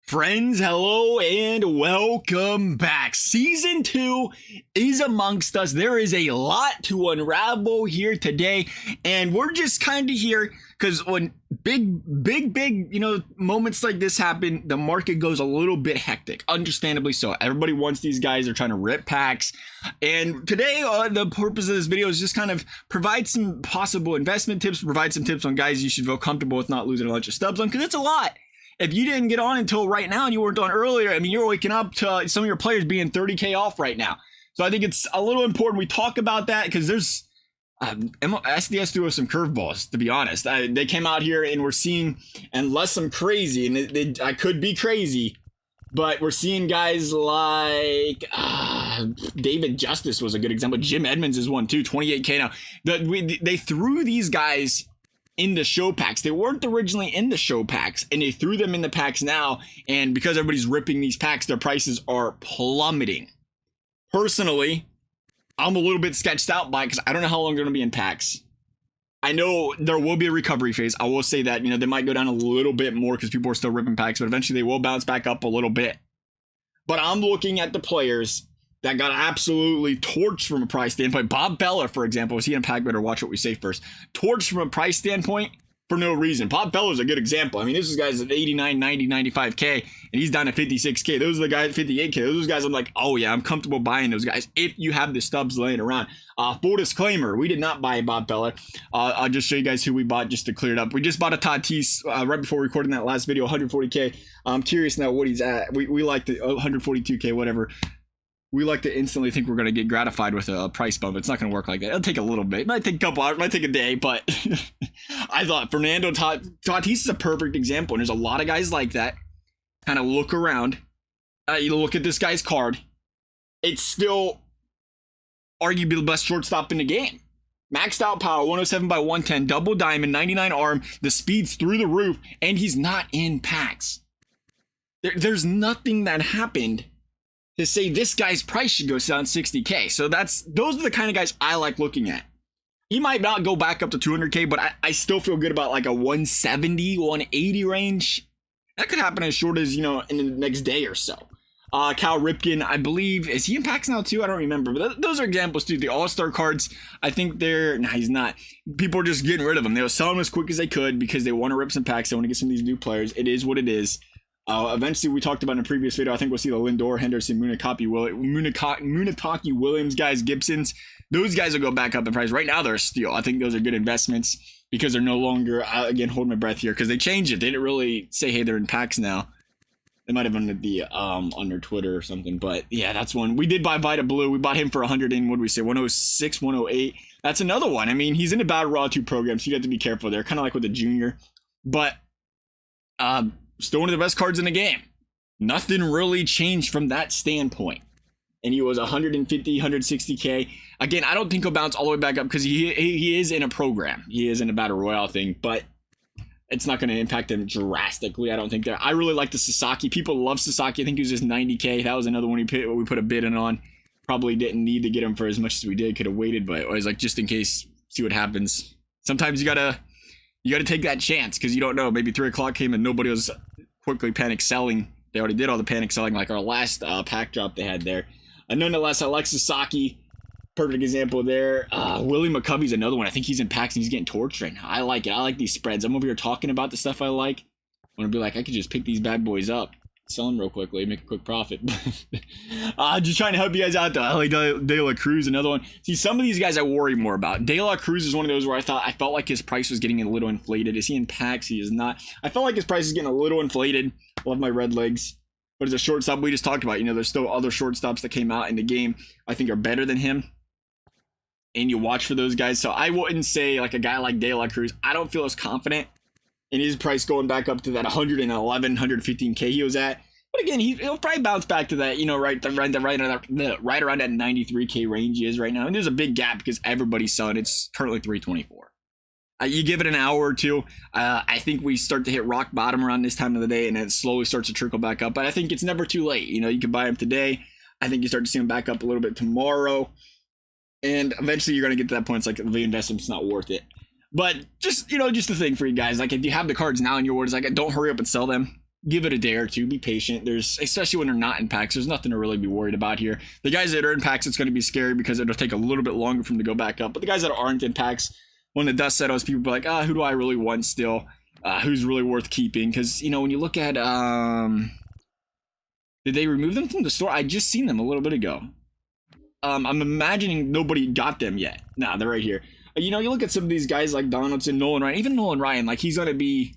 Friends, hello and welcome back. Season 2 is amongst us. There is a lot to unravel here today, and we're just kind of here because when big, moments like this happen, the market goes a little bit hectic, understandably so. Everybody wants these guys. They're trying to rip packs, and today the purpose of this video is just kind of provide some possible investment tips, provide some tips on guys you should feel comfortable with not losing a bunch of stubs on, because it's a lot. If you didn't get on until right now and you weren't on earlier, I mean, you're waking up to some of your players being 30K off right now. So I think it's a little important we talk about that, because there's SDS threw us some curveballs, to be honest. They came out here and we're seeing, unless I'm crazy, and I could be crazy, but we're seeing guys like David Justice was a good example. Jim Edmonds is one too, 28K now. They threw these guys in the show packs. They weren't originally in the show packs, and they threw them in the packs now, and because everybody's ripping these packs, their prices are plummeting. Personally, I'm a little bit sketched out by it because I don't know how long they're going to be in packs. I know there will be a recovery phase. I will say that, they might go down a little bit more because people are still ripping packs, but eventually they will bounce back up a little bit. But I'm looking at the players that got absolutely torched from a price standpoint. Bob Feller, for example, was he in a pack? Better watch what we say first. Torched from a price standpoint for no reason. Bob Feller is a good example. I mean, this is guys at 89, 90, 95K, and he's down to 56K. Those are the guys at 58K. Those are guys I'm like, oh yeah, I'm comfortable buying those guys if you have the stubs laying around. Full disclaimer, we did not buy Bob Feller. I'll just show you guys who we bought just to clear it up. We just bought a tatis right before recording that last video, 140K. I'm curious now what he's at. We like the 142K, whatever. We like to instantly think we're going to get gratified with a price bump. It's not going to work like that. It'll take a little bit. It might take a couple hours. It might take a day, but I thought Fernando Tatis is a perfect example. And there's a lot of guys like that. Kind of look around. You look at this guy's card. It's still arguably the best shortstop in the game. Maxed out power, 107 by 110, double diamond, 99 arm. The speed's through the roof, and he's not in packs. There's nothing that happened to say this guy's price should go down 60K. So those are the kind of guys I like looking at. He might not go back up to 200K, but I still feel good about like a 170, 180 range. That could happen as short as, in the next day or so. Cal Ripken, I believe, is he in packs now too? I don't remember, but those are examples too. The All-Star cards, I think he's not. People are just getting rid of them. They were selling them as quick as they could because they want to rip some packs. They want to get some of these new players. It is what it is. Eventually, we talked about in a previous video, I think we'll see the Lindor, Henderson, Munataki Williams guys, Gibsons. Those guys will go back up in price. Right now, they're a steal. I think those are good investments because they're no longer, again, hold my breath here, because they changed it. They didn't really say, hey, they're in packs now. They might have on their Twitter or something, but yeah, that's one. We did buy Vita Blue. We bought him for 100 and what did we say, 106, 108. That's another one. I mean, he's in the Battle Raw 2 program, so you have to be careful there, kind of like with the junior. But, still one of the best cards in the game. Nothing really changed from that standpoint. And he was 150, 160K. Again, I don't think he'll bounce all the way back up because he is in a program. He is in a Battle Royale thing, but it's not going to impact him drastically. I don't think that. I really like the Sasaki. People love Sasaki. I think he was just 90K. That was another one we put a bid in on. Probably didn't need to get him for as much as we did. Could have waited, but I was like, just in case, see what happens. Sometimes you gotta take that chance because you don't know. Maybe 3 o'clock came and nobody was quickly panic selling. They already did all the panic selling, like our last pack drop they had there. Nonetheless, I like Sasaki. Perfect example there. Willie McCovey's another one. I think he's in packs and he's getting torched right now. I like it. I like these spreads. I'm over here talking about the stuff I like. I want to be like, I could just pick these bad boys up, sell them real quickly, make a quick profit. Just trying to help you guys out though. I like De La Cruz, another one. See, some of these guys I worry more about. De La Cruz is one of those where I felt like his price was getting a little inflated. Is he in packs? He is not. I felt like his price is getting a little inflated. Love my red legs. But as a shortstop, we just talked about, there's still other shortstops that came out in the game I think are better than him. And you watch for those guys. So I wouldn't say like a guy like De La Cruz. I don't feel as confident in his price going back up to that 111, 115K he was at. But again, he'll probably bounce back to that, right around that 93K range he is right now. And there's a big gap because everybody's selling. It's currently 324. You give it an hour or two. I think we start to hit rock bottom around this time of the day, and it slowly starts to trickle back up. But I think it's never too late. You can buy them today. I think you start to see them back up a little bit tomorrow. And eventually you're going to get to that point. It's like the investment's not worth it. But just the thing for you guys, like if you have the cards now in your orders, like don't hurry up and sell them. give it a day or two. Be patient. There's, especially when they're not in packs, there's nothing to really be worried about here. The guys that are in packs, it's going to be scary because it'll take a little bit longer for them to go back up. But the guys that aren't in packs, when the dust settles, people be like, who do I really want still? Who's really worth keeping? Because, you know, when you look at, did they remove them from the store? I just seen them a little bit ago. I'm imagining nobody got them yet. Nah, they're right here. You know, you look at some of these guys like Donaldson, Nolan Ryan, even Nolan Ryan, like he's gonna be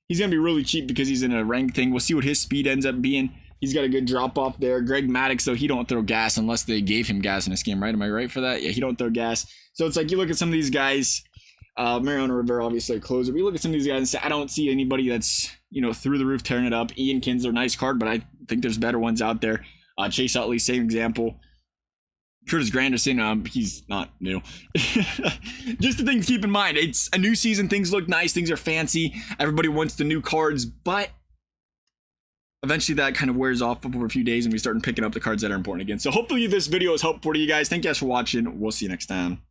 really cheap because he's in a rank thing. We'll see what his speed ends up being. He's got a good drop off there. Greg Maddux, though, he don't throw gas unless they gave him gas in this game, right? Am I right for that? Yeah, he don't throw gas. So it's like you look at some of these guys. Mariano Rivera, obviously a closer. We look at some of these guys and say, I don't see anybody that's, you know, through the roof tearing it up. Ian Kinsler, nice card, but I think there's better ones out there. Chase Utley, same example. Curtis Granderson, he's not new. Just the thing to keep in mind, it's a new season. Things look nice. Things are fancy. Everybody wants the new cards, but eventually that kind of wears off over a few days and we start picking up the cards that are important again. So hopefully this video is helpful to you guys. Thank you guys for watching. We'll see you next time.